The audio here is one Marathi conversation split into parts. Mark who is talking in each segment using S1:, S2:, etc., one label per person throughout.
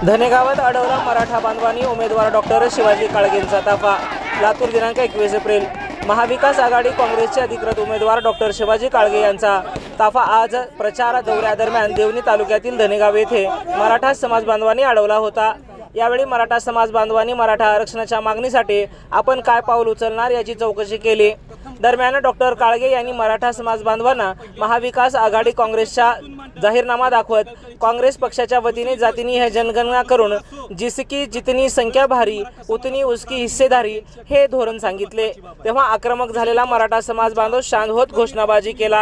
S1: धनेगावात अडवला मराठा बांधवांनी उमेदवार डॉक्टर शिवाजी काळगेंचा ताफा। लातूर दिनांक 21 एप्रिल। महाविकास आघाडी काँग्रेसचे अधिकृत उमेदवार डॉक्टर शिवाजी काळगे यांचा ताफा आज प्रचार दौऱ्यादरम्यान देवणी तालुक्यातील धनेगाव येथे मराठा समाज बांधवांनी अडवला होता। यावेळी मराठा समाज बांधवांनी मराठा आरक्षणाच्या मागणीसाठी आपण काय पाऊल उचलणार याची चौकशी केली। दरम्यान डॉक्टर काळगे यांनी मराठा समाज बांधवांना महाविकास आघाडी काँग्रेसचा जाहीरनामा दाखवत काँग्रेस पक्षाच्या वतीने जातीनी जनगणना करून जिसकी जितनी संख्या भारी उतनी उसकी हिस्सेदारी हे धोरण सांगितले। तेव्हा आक्रमक झालेला मराठा समाज बांधव शांत होत घोषणाबाजी केला।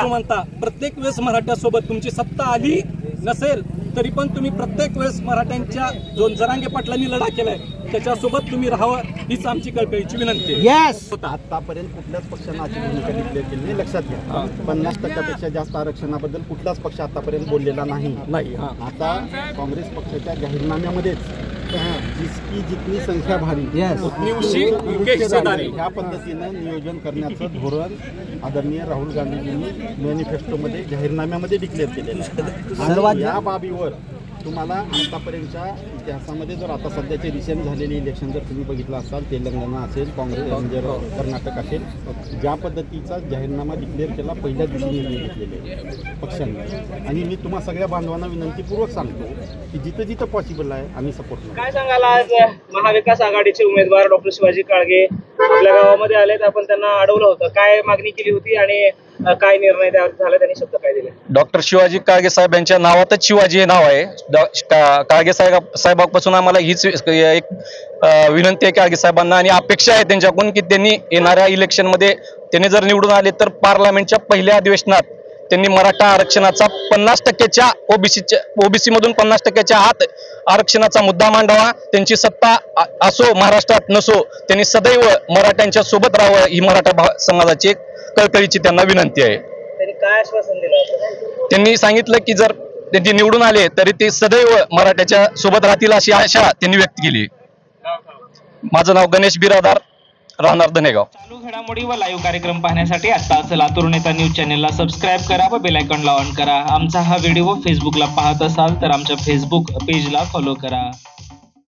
S2: प्रत्येक वेळेस मराठ्यासोबत तुमची सत्ता आली नसेल तरी पण तुम्ही प्रत्येक वेळेस मराठ्यांच्या जो जरांगे पाटलांनी लढा केलाय त्याच्यासोबत तुम्ही राहावं हीच आमची कळकळीची विनंती आहे।
S3: आतापर्यंत कुठल्याच पक्षाने अशी भूमिका डिक्लेअर केली नाही, लक्षात घ्या। 50% जास्त आरक्षणाबद्दल कुठलाच पक्ष आतापर्यंत बोललेला नाही। आता काँग्रेस पक्षाच्या जाहीरनाम्यामध्येच जिसकी जितनी संख्या भारी ह्या पद्धतीने नियोजन करण्याचं धोरण आदरणीय राहुल गांधींनी मॅनिफेस्टोमध्ये जाहीरनाम्यामध्ये डिक्लेअर केलेलं आहे। या बाबीवर तुम्हाला आतापर्यंतच्या इतिहासामध्ये जर आता सध्याचे रिसेंट झालेले इलेक्शन जर तुम्ही बघितलं असाल, तेलंगणा असेल, काँग्रेस जर कर्नाटक असेल, ज्या पद्धतीचा जाहीरनामा डिक्लेअर केला पहिल्या दिवशी निर्णय घेतलेले पक्षांनी। आणि मी तुम्हा सगळ्या बांधवांना विनंतीपूर्वक सांगतो की जिथं जिथं पॉसिबल आहे आम्ही सपोर्ट करतो।
S1: काय सांगाल, आज महाविकास आघाडीचे उमेदवार डॉक्टर शिवाजी काळगे आपल्या गावामध्ये आलेत, आपण त्यांना अडवलं होतं, काय मागणी केली होती आणि काय निर्णय झाला, त्यांनी शब्द काय दिले?
S4: डॉक्टर शिवाजी काळगे साहेब यांच्या नावातच शिवाजी हे नाव आहे। काळगे साहेबांपासून आम्हाला हीच एक विनंती आहे काळगे साहेबांना आणि अपेक्षा आहे त्यांच्याकडून की त्यांनी येणाऱ्या इलेक्शन मध्ये त्यांनी जर निवडून आले तर पार्लमेंटच्या पहिल्या अधिवेशनात त्यांनी मराठा आरक्षणाचा 50%च्या ओबीसी मधून 50%च्या आत आरक्षणाचा मुद्दा मांडावा। त्यांची सत्ता असो महाराष्ट्रात नसो त्यांनी सदैव मराठ्यांच्या सोबत राहावं ही मराठा समाजाची एक कळकळीची त्यांना विनंती आहे।
S1: त्यांनी काय आश्वासन दिलं?
S4: त्यांनी सांगितलं की जर त्यांनी निवडून आले तरी ते सदैव मराठ्याच्या सोबत राहतील अशी आशा त्यांनी व्यक्त केली। माझं नाव गणेश बिरादार, राहणार धनेगाव।
S5: चालू घडामोडी व लाईव्ह कार्यक्रम पाहण्यासाठी आत्ताच लातूर नेता न्यूज चॅनलला सबस्क्राईब करा व बेल आयकॉनला ऑन करा। आमचा हा व्हिडिओ फेसबुकला पाहत असाल तर आमच्या फेसबुक पेजला फॉलो करा।